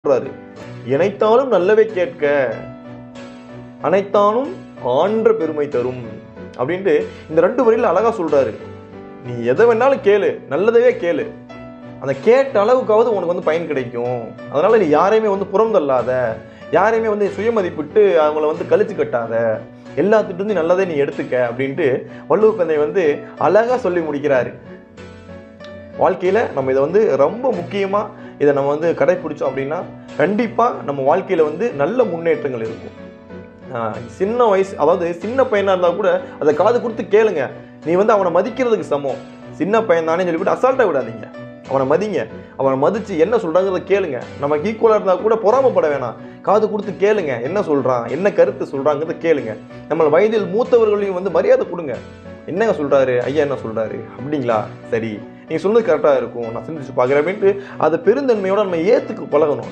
சொல்றாரு. இணைத்தாலும் நல்லவே கேட்க, அனைத்தானும் ஆன்ற பெருமை தரும் அப்படின்ட்டு இந்த 2 வரியில அழகா சொல்றாரு. நீ எதை வேணாலும் கேளு, நல்லதவே கேளு. அந்த கேட்ட அளவுக்காவது உனக்கு பயன் கிடைக்கும். அதனால நீ யாரையுமே புறந்தள்ளாத, யாரையுமே சுயமதிப்பிட்டு அவங்கள கழிச்சு கட்டாத, எல்லாத்துட்டு நல்லதே நீ எடுத்துக்க அப்படின்ட்டு வள்ளுவக்கந்தை அழகா சொல்லி முடிக்கிறாரு. வாழ்க்கையில நம்ம இதை ரொம்ப முக்கியமா இதை நம்ம கடைபிடிச்சோம் அப்படின்னா கண்டிப்பா நம்ம வாழ்க்கையில நல்ல முன்னேற்றங்கள் இருக்கும். சின்ன வயசு, அதாவது சின்ன பையனா இருந்தா கூட அதை காது கொடுத்து கேளுங்க. நீ அவனை மதிக்கிறதுக்கு சமம். சின்ன பையன் தானே சொல்லிவிட்டு அசால்ட்டா விடாதீங்க. அவனை மதிங்க. அவனை மதிச்சு என்ன சொல்றாங்கிறத கேளுங்க. நமக்கு ஈக்குவலா இருந்தா கூட பொறாமப்பட வேணாம். காது கொடுத்து கேளுங்க. என்ன சொல்றான், என்ன கருத்து சொல்றாங்கிறத கேளுங்க. நம்ம வயதில் மூத்தவர்களையும் மரியாதை கொடுங்க. என்னங்க சொல்றாரு, ஐயா என்ன சொல்றாரு, அப்படிங்களா, சரி நீங்க சொன்னது கரெக்டா இருக்கும், நான் சிந்திச்சு பார்க்குறேன் அப்படின்ட்டு அதை பெருந்தன்மையோட நம்ம ஏத்துக்கு பழகணும்.